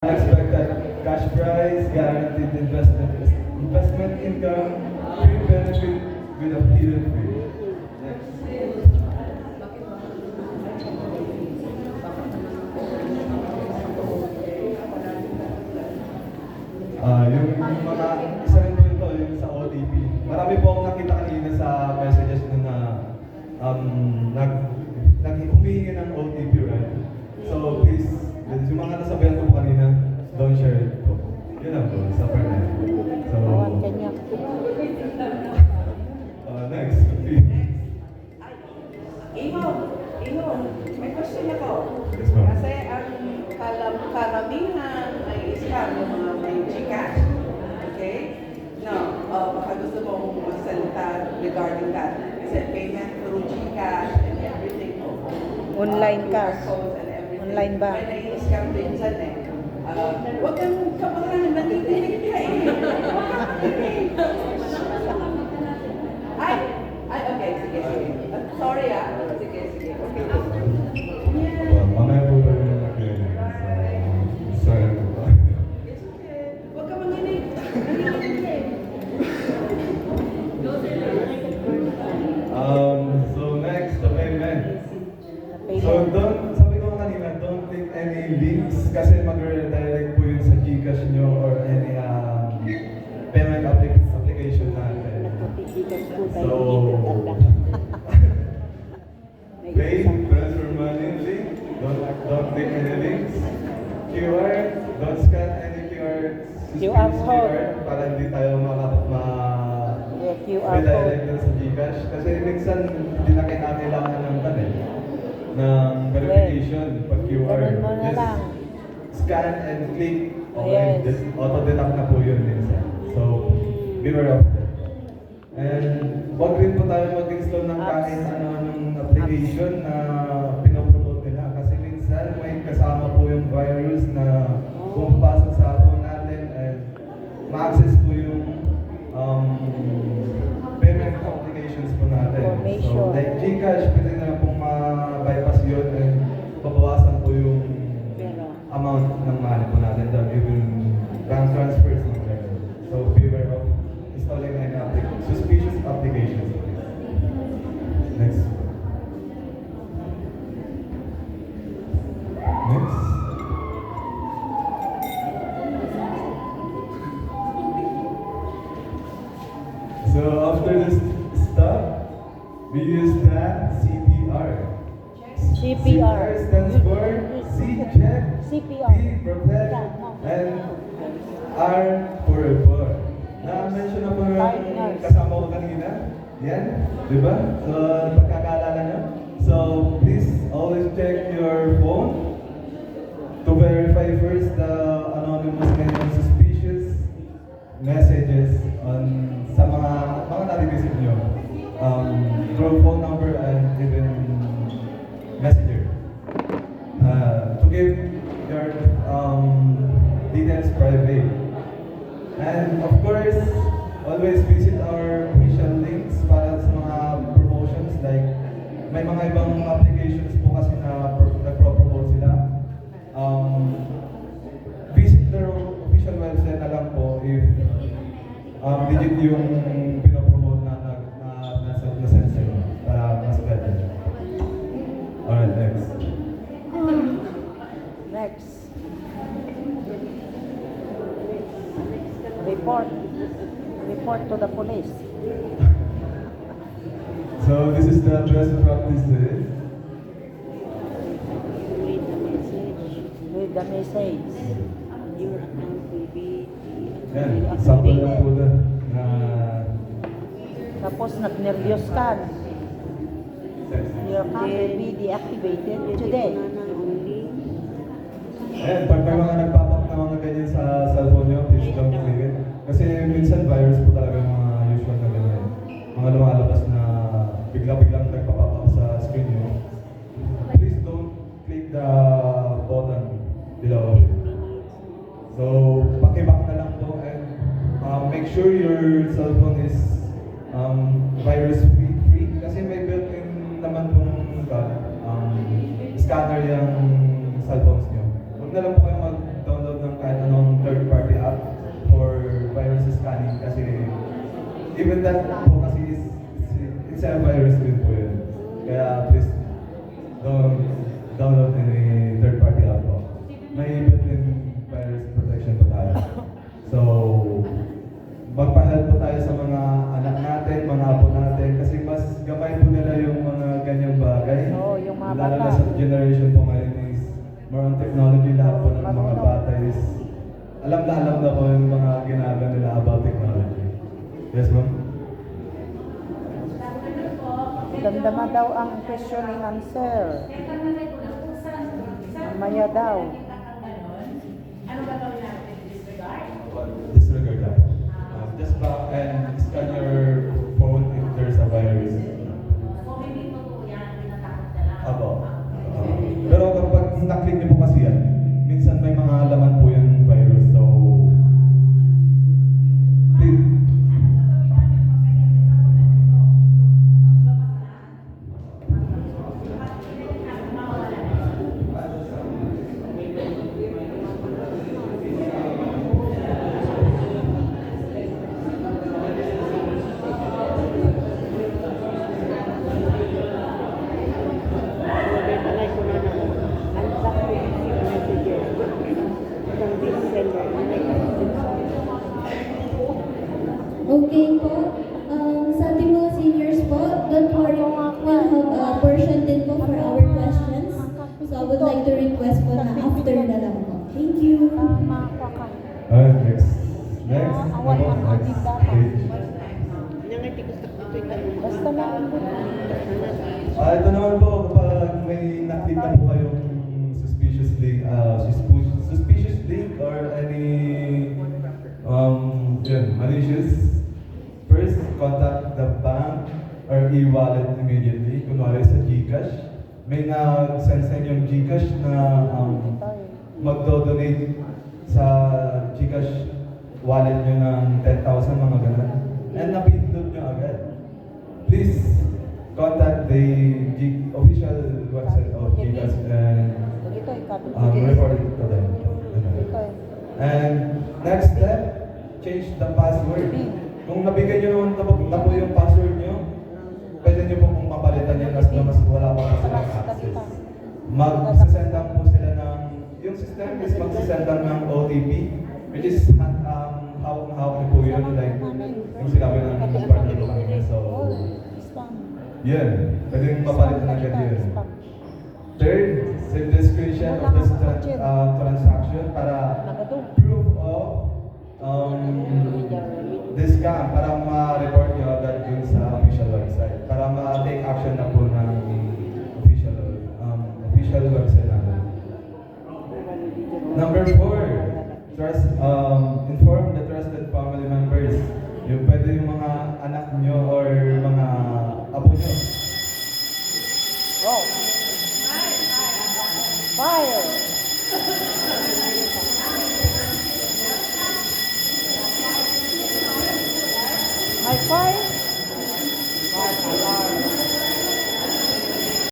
Unexpected cash prize, guaranteed investment income, free benefit with a hidden fee. Next. Yung mga isa rin po ito, yung sa OTP. Marami po akong nakita kanina sa messages nyo na humihingi ng OTP, right? So please, yung mga nasabihan ko po kanina, don't share it po. Yun lang po, sa partner. So, next. Iho, may question ako. Yes, ma'am. Kasi ang karamihan ay scam yung mga may Gcash. Okay? No, baka gusto mong magsalita regarding that. Kasi payment through Gcash and everything. Online cash. Codes and everything. Online ba? May nai-scam din dyan eh. Huwag kang kabahan, nandidinig ka eh. Huwag kang makinig. Ay, okay, sige. Sorry sige. Okay. Mamaya po ba yung nakilala? Sorry po. It's okay. Huwag ka manginig. Nanginig ka eh. So next, the payment. So sabi ko kanina, don't click any links kasi mag-redirect po yun sa Gcash nyo or any payment application natin. So, pay, transfer money link, don't click any links. QR, don't scan any QR code. para hindi tayo QR redirect code. sa Gcash. Kasi minsan hindi na kailangan ng verification pag QR. Ganun mo na Just lang. scan and click. Okay, Yes. just auto-deduct na po yun minsan. So, beware of that. And wag rin po tayo mag-install ng kahit anong application na pinopromote nila. Kasi minsan may kasama po yung virus na pumapasok sa phone natin and ma-access po yung payment applications po natin. So, like Gcash, pwede na pong ma-bypass yun and babawasan po yung amount ng money po natin that we will transfer somewhere. So, beware of installing any suspicious applications. Next. So after this step, we use the CPR. CPR stands for C, check, CPR. P, protect, and R for report. Na-mention na po yung kasama ko kanina. Yan, di ba? So, pagkakaalala nyo. So, please always check your phone to verify first the anonymous and suspicious messages sa mga nare-receive nyo. Through phone number and even messenger. To give your details private. And of course, always visit our official links para sa mga promotions like may mga ibang applications po kasi na nagpro-promote sila. Visit their official website na lang po if legit yung pinopromote na send sa'yo para mas better. Alright, next. Next. Report to the police. So this is the best practice. Read the message. Your account will be Yan, sample lang po na Tapos nag-nervyos ka. Your account will be deactivated today. Ayan, pag may mga nagpapap na mga ganyan sa cellphone nyo, please don't click it. Kasi minsan virus po talaga yung mga usual na ganyan. Mga lumalabas na bigla-biglang nagpapap up sa screen nyo. Please don't click the button below. So, pakiback na lang po and make sure your cellphone is virus free. Kasi may built-in naman pong scanner yung cellphones nyo. Huwag na lang po kayo mag-download ng that po kasi it's a virus din po yun. Kaya please don't download any third-party app po. May built-in virus protection po tayo. So, magpa-help po tayo sa mga anak natin, mga apo natin, kasi mas gamay po nila yung mga ganyang bagay. Oo, yung mga Lalo na bata. sa generation po ngayon is more on technology, lahat po ng mga bata is alam na po yung mga ginagawa nila about technology. Yes, ma'am? Damdama daw ang question and answer. Mamaya daw. Disregard that. Just back and scan your phone if there's a virus. Abo. Pero kapag naklik niyo po kasi yan, minsan may mga laman po yung virus. So, Order na lang ko na naman. Unlock ko yung messages. Itong this seller. Okay po. Sa ating mga seniors po, don't worry, we'll have a portion din po for our questions. So I would like to request po na after na lang po. Thank you. Makakuha ka. next. Next. Away ang Next ating data. page. Nangati ko sa ito'y tanong. Basta lang po. Ito naman po, kapag may nakita po kayong suspicious link or any malicious, first contact the bank or e-wallet immediately. Kunwari sa GCash, may na-send sa inyong GCash na magdo-donate sa GCash wallet nyo ng 10,000 mga ganun. And napindot nyo agad. Please contact the official website of GCash and Ito ikabi. report it to them. Ito And next step, change the password. Kung nabigyan nyo naman na po yung password nyo, pwede nyo po kung mapalitan yan as na mas wala pa po silang access. Magsasend lang po sila ng, yung system is magsasend lang ng OTP, which is hawak na hawak niyo po yun, like yung sinabi ng partner ko kanina. So, yun, pwede yung mapalitan agad yun. Third, send the screenshot of this transaction para proof of this scam, para ma-report nyo agad dun sa official website, para ma-take action na po ng official website namin. Number 4, inform the trusted family members. Yung pwede yung mga anak nyo or mga apo nyo. Oh. Fire!